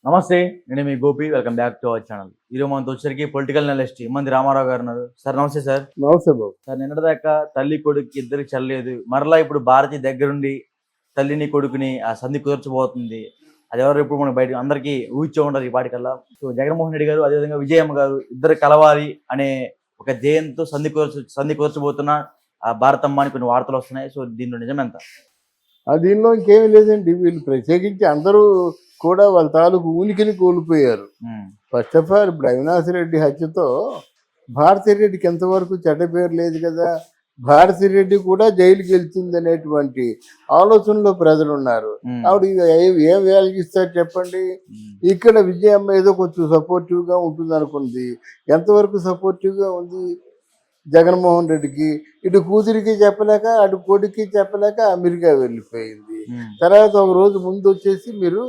నమస్తే. నేను మీ Gopi. Welcome back to our channel. ఈరోజు మనతో వచ్చరికి పొలిటికల్ అనలిస్ట్ ఇమ్మంది రామారావు గారు ఉన్నారు. సార్ నమస్తే సార్. నమస్తే బాబు. సార్ నిన్నటిదాకా తల్లి కొడుకు ఇద్దరికి చల్లలేదు. మరలా ఇప్పుడు భారతి దగ్గరుండి తల్లిని కొడుకుని ఆ సంధి కుదర్చబోతుంది. అది ఎవరు ఇప్పుడు మనకు బయట అందరికీ ఊహించే ఉండదు ఈ పాటికల్లా. సో జగన్మోహన్ రెడ్డి గారు అదేవిధంగా విజయమ్మ గారు ఇద్దరు కలవాలి అనే ఒక ధ్యేయంతో సంధి కుదర్చబోతున్న ఆ భారతమ్మ అని కొన్ని వార్తలు వస్తున్నాయి. సో దీనిలో నిజమెంత? దీనిలో ఇంకేమీ లేదండి. వీళ్ళు ప్రత్యేకించి అందరూ కూడా వాళ్ళ తాలూకు ఉనికిని కోల్పోయారు. ఫస్ట్ ఆఫ్ ఆల్ ఇప్పుడు అవినాష్ రెడ్డి హత్యతో భారతిరెడ్డికి ఎంతవరకు చెడ్డ పేరు లేదు కదా. భారతిరెడ్డి కూడా జైలుకి వెళ్తుంది అనేటువంటి ఆలోచనలో ప్రజలు ఉన్నారు. ఆవిడ ఏం వేలగిస్తారు చెప్పండి. ఇక్కడ విజయమ్మ ఏదో కొంచెం సపోర్టివ్గా ఉంటుంది అనుకుంది. ఎంతవరకు సపోర్టివ్గా ఉంది జగన్మోహన్ రెడ్డికి? ఇటు కూతురికి చెప్పలేక అటు కొడుక్కి చెప్పలేక అమెరికా వెళ్ళిపోయింది. తర్వాత ఒక రోజు ముందు వచ్చేసి మీరు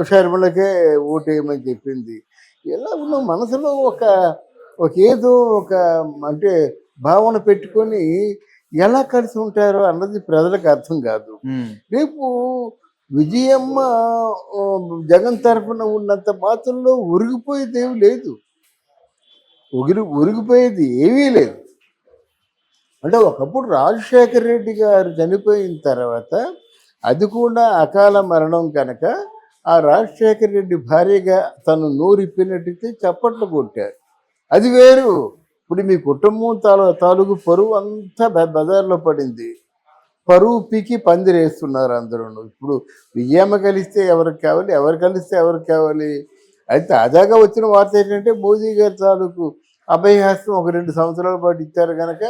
షర్మిలకే ఓటేయమని చెప్పింది. ఇలా ఉన్న మనసులో ఏదో ఒక అంటే భావన పెట్టుకొని ఎలా కలిసి ఉంటారో అన్నది ప్రజలకు అర్థం కాదు. రేపు విజయమ్మ జగన్ తరఫున ఉన్నంత మాత్రంలో ఒరిగిపోయేది ఏమీ లేదు. ఒరిగిపోయేది ఏమీ లేదు. అంటే ఒకప్పుడు రాజశేఖర రెడ్డి గారు చనిపోయిన తర్వాత అది కూడా అకాల మరణం కనుక ఆ రాజశేఖర రెడ్డి భార్యగా తను నోరిప్పినట్టయితే చప్పట్లు కొట్టారు. అది వేరు. ఇప్పుడు మీ కుటుంబం తాలూకు పరువు అంతా బజార్లో పడింది. పరువు పీకి పందిరేస్తున్నారు అందరూ. ఇప్పుడు విజయమ్మ కలిస్తే ఎవరికి కావాలి, ఎవరు కలిస్తే ఎవరికి కావాలి? అయితే తాజాగా వచ్చిన వార్త ఏంటంటే మోదీ గారి తాలూకు అభయహస్తం ఒక 2 సంవత్సరాల పాటు ఇచ్చారు కనుక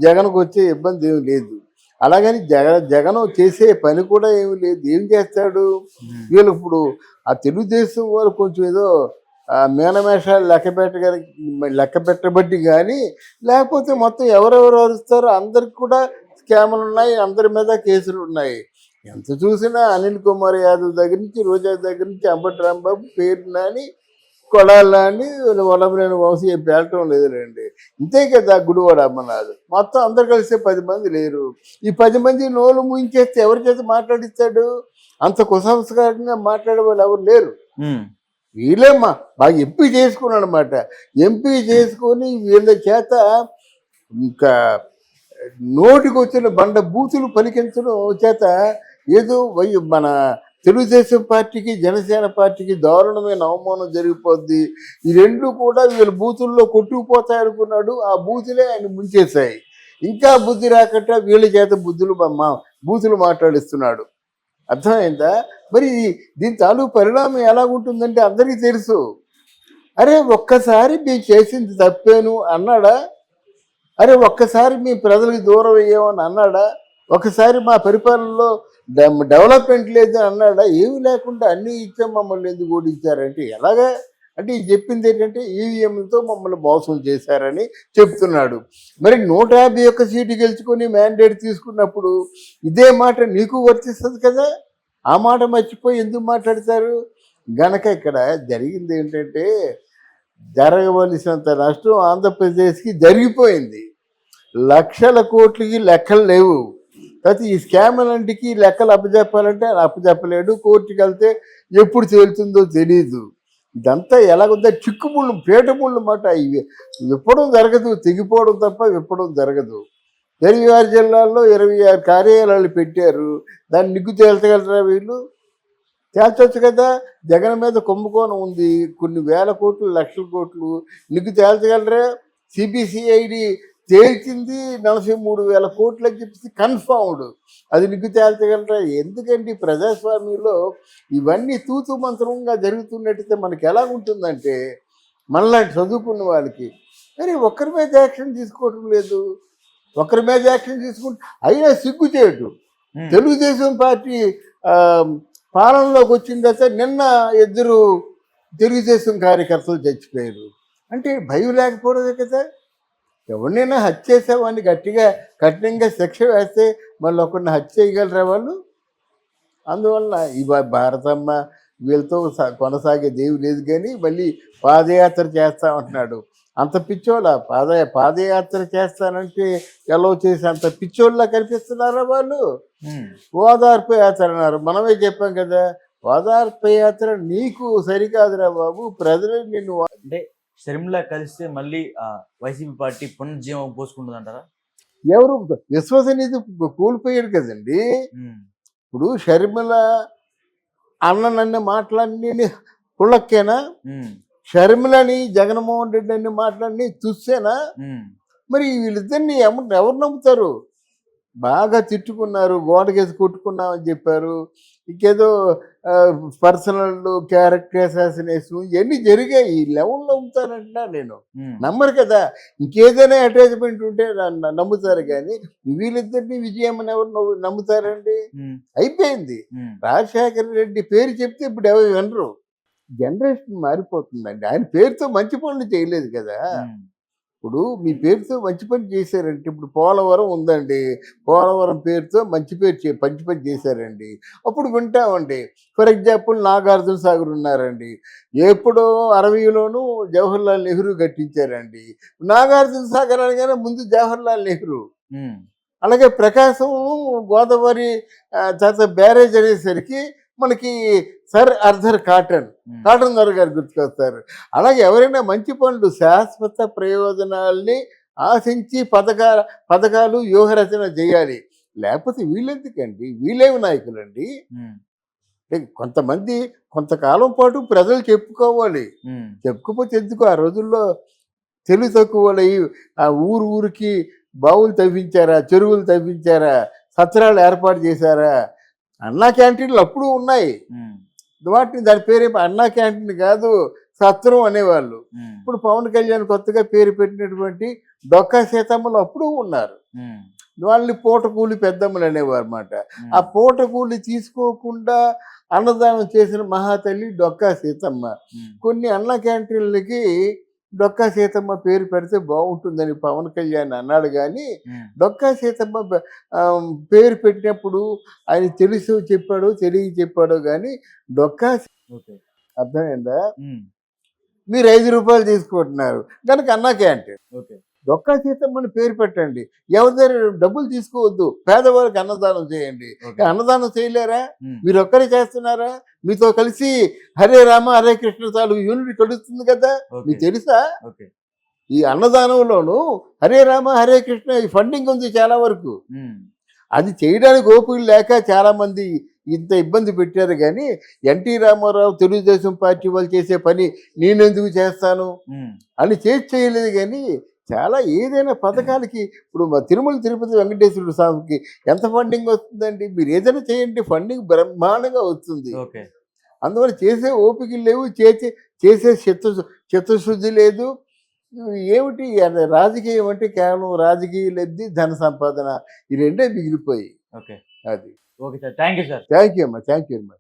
జగన్కు వచ్చే ఇబ్బంది ఏమి లేదు. అలాగని జగన్ చేసే పని కూడా ఏమి లేదు. ఏం చేస్తాడు? వీళ్ళు ఇప్పుడు ఆ తెలుగుదేశం వాళ్ళు కొంచెం ఏదో మేనమేషాలు లెక్క పెట్టబట్టి కానీ లేకపోతే మొత్తం ఎవరెవరు అరుస్తారో అందరికి కూడా స్కాములు ఉన్నాయి, అందరి మీద కేసులు ఉన్నాయి. ఎంత చూసినా అనిల్ కుమార్ యాదవ్ దగ్గర నుంచి, రోజా దగ్గర నుంచి, అంబటి రాంబాబు, పేరు నాని, కొడాలని, వల్లభనేని వంశీ పేలటం లేదులేండి. ఇంతే కదా గుడివాడ అమ్మనాథ్. మొత్తం అందరు కలిస్తే 10 మంది లేరు. ఈ 10 మంది నోలు ముయించేస్తే ఎవరి చేత మాట్లాడిస్తాడు? అంత కుసంస్కారంగా మాట్లాడే వాళ్ళు ఎవరు లేరు. వీళ్ళేమ్మా బాగా ఎంపీ చేసుకున్నాడు అనమాట. ఎంపీ చేసుకొని వీళ్ళ చేత ఇంకా నోటికి వచ్చిన బండ బూతులు పలికించడం చేత ఏదో మన తెలుగుదేశం పార్టీకి, జనసేన పార్టీకి దారుణమైన అవమానం జరిగిపోద్ది. ఈ రెండు కూడా వీళ్ళ బూతుల్లో కొట్టుకుపోతాయి అనుకున్నాడు. ఆ బూతులే ఆయన ముంచేశాయి. ఇంకా బుద్ధి రాకట వీళ్ళ చేత బూతులు మాట్లాడిస్తున్నాడు. అర్థమైందా? మరి దీని తాలూకు పరిణామం ఎలాగుంటుందంటే అందరికీ తెలుసు. అరే ఒక్కసారి మేము చేసింది తప్పేను అన్నాడా? అరే ఒక్కసారి మీ ప్రజలకు దూరం అయ్యామని అన్నాడా? ఒకసారి మా పరిపాలనలో డెవలప్మెంట్ లేదు అన్నాడా? ఏమి లేకుండా అన్నీ ఇచ్చాం, మమ్మల్ని ఎందుకు ఓడించారంటే ఎలాగా? అంటే చెప్పింది ఏంటంటే ఈవీఎంలతో మమ్మల్ని మోసం చేశారని చెప్తున్నాడు. మరి 151 సీటు గెలుచుకొని మ్యాండేట్ తీసుకున్నప్పుడు ఇదే మాట నీకు వర్తిస్తుంది కదా. ఆ మాట మర్చిపోయి ఎందుకు మాట్లాడతారు? గనక ఇక్కడ జరిగింది ఏంటంటే జరగవలసినంత నష్టం ఆంధ్రప్రదేశ్కి జరిగిపోయింది. లక్షల కోట్లకి లెక్కలు లేవు. అయితే ఈ స్కామ్లంటికి లెక్కలు అప్పచెప్పాలంటే అప్పచెప్పలేడు. కోర్టుకి వెళ్తే ఎప్పుడు తేలుతుందో తెలియదు. ఇదంతా ఎలాగుందో చిక్కుముళ్ళు, పేటముళ్ళు మాట. ఇవి విప్పడం జరగదు, తెగిపోవడం తప్ప విప్పడం జరగదు. 26 జిల్లాల్లో 26 కార్యాలయాలు పెట్టారు. దాన్ని నిగ్గు తేల్చగలరా వీళ్ళు? తేల్చొచ్చు కదా. జగన్ మీద కుంభకోణం ఉంది, కొన్ని వేల కోట్లు, లక్షల కోట్లు. నిగ్గు తేల్చగలరా? సిబిసిఐడి తేల్చింది 43,000 కోట్లు అని చెప్పేసి కన్ఫర్మ్డ్. అది నిగ్గు తేల్చగలరా? ఎందుకండి ప్రజాస్వామ్యంలో ఇవన్నీ తూతు మంత్రంగా జరుగుతున్నట్టయితే మనకి ఎలాగుంటుందంటే మనలాంటి చదువుకున్న వాళ్ళకి మరి ఒక్కరి మీద యాక్షన్ తీసుకోవటం లేదు. ఒకరి మీద యాక్షన్ తీసుకుంటే అయినా సిగ్గుచేటు. తెలుగుదేశం పార్టీ పాలనలోకి వచ్చిన తర్వాత నిన్న 2 తెలుగుదేశం కార్యకర్తలు చచ్చిపోయారు. అంటే భయం లేకపోవడమే కదా. ఎవరినైనా హత్య చేసేవాడిని కఠినంగా శిక్ష వేస్తే మళ్ళీ ఒకరిని హత్య చేయగలరా వాళ్ళు? అందువల్ల ఈ భారతమ్మ వీళ్ళతో కొనసాగే దేవి లేదు. కానీ మళ్ళీ పాదయాత్ర చేస్తామంటున్నాడు. అంత పిచ్చోళ్ళ పాదయాత్ర చేస్తానంటే ఎలా చేసి అంత పిచ్చోళ్ళ కనిపిస్తున్నారా వాళ్ళు? ఓదార్పు యాత్ర అన్నారు. మనమే చెప్పాం కదా, ఓదార్పు యాత్ర నీకు సరికాదురా బాబు, ప్రజలు నిన్ను అంటే షర్మిల కలిస్తే మళ్ళీ వైసీపీ పార్టీ పునర్జీవం పోసుకుంటుంది అంటారా? ఎవరు విశ్వసనీయత కోల్పోయాడు కదండి. ఇప్పుడు షర్మిల అన్ననన్ని మాటలన్నీ కుళ్ళక్కేనా? షర్మిలని జగన్మోహన్ రెడ్డి అన్ని మాటలన్నీ తుస్సేనా? మరి వీళ్ళిద్దరిని ఎవరు నమ్ముతారు? బాగా తిట్టుకున్నారు, గోడకేసి కొట్టుకున్నామని చెప్పారు, ఇంకేదో పర్సనల్ క్యారెక్టర్ అసాసినేషన్ ఇవన్నీ జరిగాయి. ఈ లెవెల్లో నమ్ముతానంటున్నా నేను. నమ్మరు కదా. ఇంకేదైనా అటాచ్మెంట్ ఉంటే నమ్ముతారు, కానీ వీళ్ళిద్దరిని విజయం అని ఎవరు నమ్ముతారండి? అయిపోయింది. రాజశేఖర రెడ్డి పేరు చెప్తే ఇప్పుడు ఎవరు వినరు. జనరేషన్ మారిపోతుందండి. ఆయన పేరుతో మంచి పనులు చేయలేదు కదా. ఇప్పుడు మీ పేరుతో మంచి పని చేశారంటే, ఇప్పుడు పోలవరం ఉందండి, పోలవరం పేరుతో మంచి పని చేశారండి, అప్పుడు వింటామండి. ఫర్ ఎగ్జాంపుల్ నాగార్జున సాగర్ ఉన్నారండి, ఎప్పుడో 60లోనూ జవహర్లాల్ నెహ్రూ కట్టించారండి. నాగార్జున సాగర్ అనగానే ముందు జవహర్లాల్ నెహ్రూ. అలాగే ప్రకాశం గోదావరి తర్వాత బ్యారేజ్ అనేసరికి మనకి సర్ ఆర్థర్ కాటన్ దొర గారు గుర్తుకొస్తారు. అలాగే ఎవరైనా మంచి పనులు శాశ్వత ప్రయోజనాల్ని ఆశించి పథకాలు వ్యూహరచన చేయాలి. లేకపోతే వీళ్ళెందుకండి? వీళ్ళేమి నాయకులండి? కొంతమంది కొంతకాలం పాటు ప్రజలు చెప్పుకోవాలి. చెప్పుకోపోతే ఎందుకు? ఆ రోజుల్లో తెలివి తక్కువ ఆ ఊరికి బావులు తవ్వించారా, చెరువులు తవ్వించారా, సత్రాలు ఏర్పాటు చేశారా? అన్నా క్యాంటీన్లు అప్పుడు ఉన్నాయి. దాని పేరు అన్నా క్యాంటీన్ కాదు, సత్రం అనేవాళ్ళు. ఇప్పుడు పవన్ కళ్యాణ్ కొత్తగా పేరు పెట్టినటువంటి డొక్కా సీతమ్మలు అప్పుడు ఉన్నారు. వాళ్ళని పూటకూలి పెద్దమ్మలు అనేవారు అన్నమాట. ఆ పూటకూలి తీసుకోకుండా అన్నదానం చేసిన మహాతల్లి డొక్కా సీతమ్మ. కొన్ని అన్న క్యాంటీన్లకి డొక్కా సీతమ్మ పేరు పెడితే బాగుంటుందని పవన్ కళ్యాణ్ అన్నాడు, కానీ డొక్కా సీతమ్మ పేరు పెట్టినప్పుడు ఆయన తెలుసు చెప్పాడు, తెలియ చెప్పాడు, కానీ డొక్కా అర్థమైందా? మీరు 5 రూపాయలు తీసుకుంటున్నారు కనుక అన్నా క్యాంటీన్. డొక్కా సీతమ్మని పేరు పెట్టండి, ఎవరి దగ్గర డబ్బులు తీసుకోవద్దు, పేదవారికి అన్నదానం చేయండి. అన్నదానం చేయలేరా? మీరు ఒక్కరే చేస్తున్నారా? మీతో కలిసి హరే రామ హరే కృష్ణ తాలూకు యూనిట్ కలుస్తుంది కదా, మీకు తెలుసా? ఈ అన్నదానంలోనూ హరే రామ హరే కృష్ణ ఈ ఫండింగ్ ఉంది చాలా వరకు. అది చేయడానికి ఓపిక లేక చాలా మంది ఇంత ఇబ్బంది పెట్టారు, కానీ ఎన్టీ రామారావు తెలుగుదేశం పార్టీ వాళ్ళు చేసే పని నేనెందుకు చేస్తాను అని చేయలేదు. కానీ చాలా ఏదైనా పథకాలకి ఇప్పుడు తిరుమల తిరుపతి వెంకటేశ్వర స్వామికి ఎంత ఫండింగ్ వస్తుందండి? మీరు ఏదైనా చేయండి, ఫండింగ్ బ్రహ్మాండంగా వస్తుంది. అందువల్ల చేసే ఓపికలు లేవు, చేసే చిత్తశుద్ధి లేదు. ఏమిటి రాజకీయం అంటే కేవలం రాజకీయ లబ్ధి, ధన సంపాదన, ఈ రెండే మిగిలిపోయి. అది. Okay sir, thank you sir. Thank you అమ్మా, థ్యాంక్ యూ అమ్మా.